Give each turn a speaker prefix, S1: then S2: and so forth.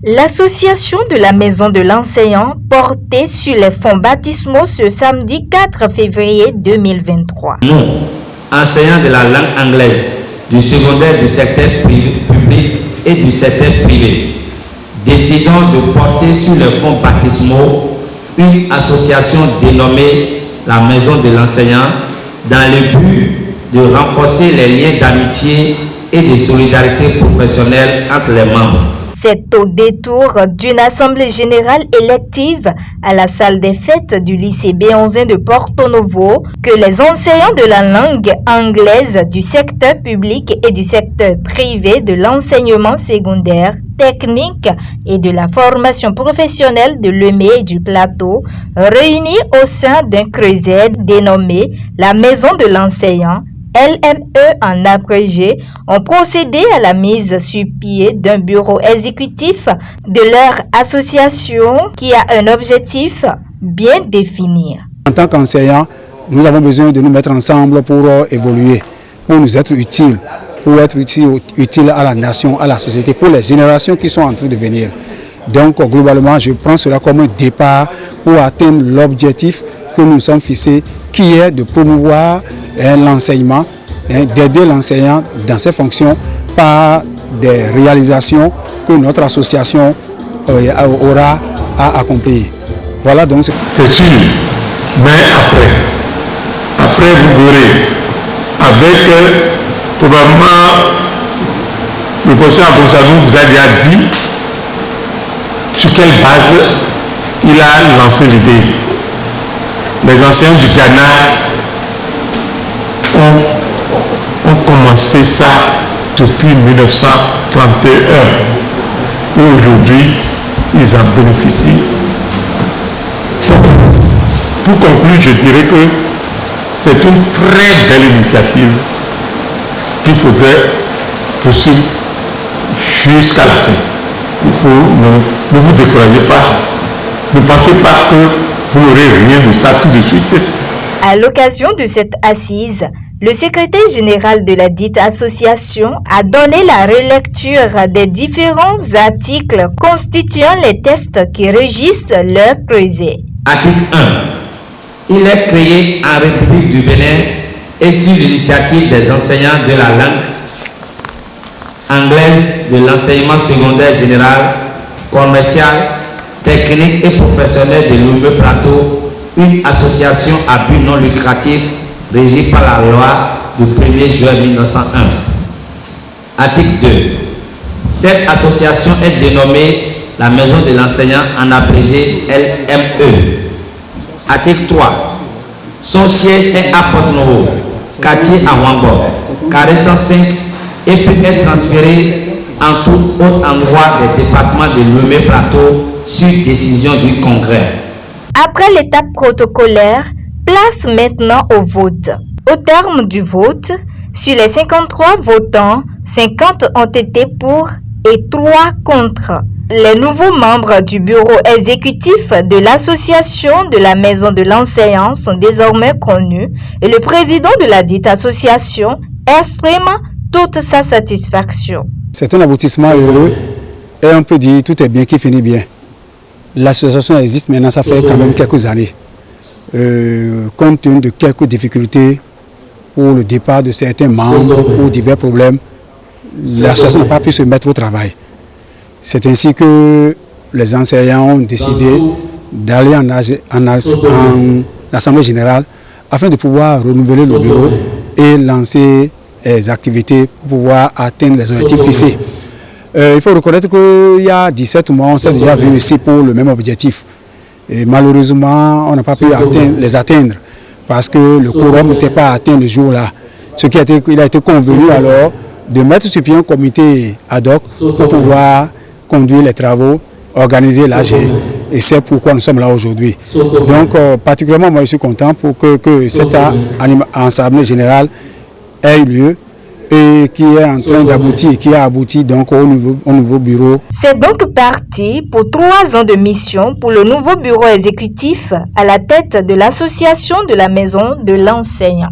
S1: L'association de la Maison de l'Enseignant portait sur les fonds baptismaux ce samedi 4 février 2023.
S2: Nous, enseignants de la langue anglaise, du secondaire du secteur public et du secteur privé, décidons de porter sur les fonds baptismaux une association dénommée la Maison de l'Enseignant dans le but de renforcer les liens d'amitié et de solidarité professionnelle entre les membres.
S1: C'est au détour d'une assemblée générale élective à la salle des fêtes du lycée Béonzin de Porto Novo que les enseignants de la langue anglaise du secteur public et du secteur privé de l'enseignement secondaire, technique et de la formation professionnelle de Lemay et du Plateau, réunis au sein d'un creuset dénommé la Maison de l'Enseignant, LME en abrégé, ont procédé à la mise sur pied d'un bureau exécutif de leur association qui a un objectif bien défini.
S3: En tant qu'enseignants, nous avons besoin de nous mettre ensemble pour évoluer, pour nous être utiles, pour être utiles à la nation, à la société, pour les générations qui sont en train de venir. Donc globalement, je prends cela comme un départ pour atteindre l'objectif que nous nous sommes fixés, qui est de promouvoir l'enseignement, d'aider l'enseignant dans ses fonctions par des réalisations que notre association aura à accomplir. Voilà donc.
S4: C'est sûr, mais après vous verrez, avec probablement le professeur Abonsanou vous a déjà dit sur quelle base il a lancé l'idée. Les enseignants du Ghana ont commencé ça depuis 1931 et aujourd'hui ils en bénéficient. Pour conclure, je dirais que c'est une très belle initiative qu'il faudrait poursuivre jusqu'à la fin. Ne vous découragez pas, ne pensez pas que vous n'aurez rien de ça tout de suite.
S1: À l'occasion de cette assise, le secrétaire général de la dite association a donné la relecture des différents articles constituant les textes qui régissent leur creuset.
S2: Article 1. Il est créé en République du Bénin et sur l'initiative des enseignants de la langue anglaise de l'enseignement secondaire général, commercial, technique et professionnel de Lemay Plateau, une association à but non lucratif régie par la loi du 1er juin 1901. Article 2. Cette association est dénommée la Maison de l'Enseignant en abrégé LME. Article 3. Son siège est à Porto Novo, quartier à Wambor, carré 105 et peut être transféré en tout autre endroit des départements de Lemay Plateau sur décision du Congrès.
S1: Après l'étape protocolaire, place maintenant au vote. Au terme du vote, sur les 53 votants, 50 ont été pour et 3 contre. Les nouveaux membres du bureau exécutif de l'association de la Maison de l'Enseignant sont désormais connus et le président de la dite association exprime toute sa satisfaction.
S3: C'est un aboutissement heureux et on peut dire tout est bien qui finit bien. L'association existe maintenant, ça fait quand même quelques années. Compte tenu de quelques difficultés pour le départ de certains membres ou divers problèmes, l'association n'a pas pu se mettre au travail. C'est ainsi que les enseignants ont décidé d'aller en assemblée générale afin de pouvoir renouveler le bureau et lancer les activités pour pouvoir atteindre les objectifs fixés. Il faut reconnaître qu'il y a 17 mois, on s'est déjà vu ici pour le même objectif. Et malheureusement, on n'a pas pu les atteindre parce que le quorum n'était pas atteint le jour-là. Il a été convenu alors de mettre sur pied un comité ad hoc pour pouvoir conduire les travaux, organiser l'AG. Et c'est pourquoi nous sommes là aujourd'hui. Donc, particulièrement, moi, je suis content pour que cette assemblée générale ait eu lieu et qui est en train d'aboutir, qui a abouti donc au nouveau bureau.
S1: C'est donc parti pour 3 ans de mission pour le nouveau bureau exécutif à la tête de l'association de la Maison de l'Enseignant.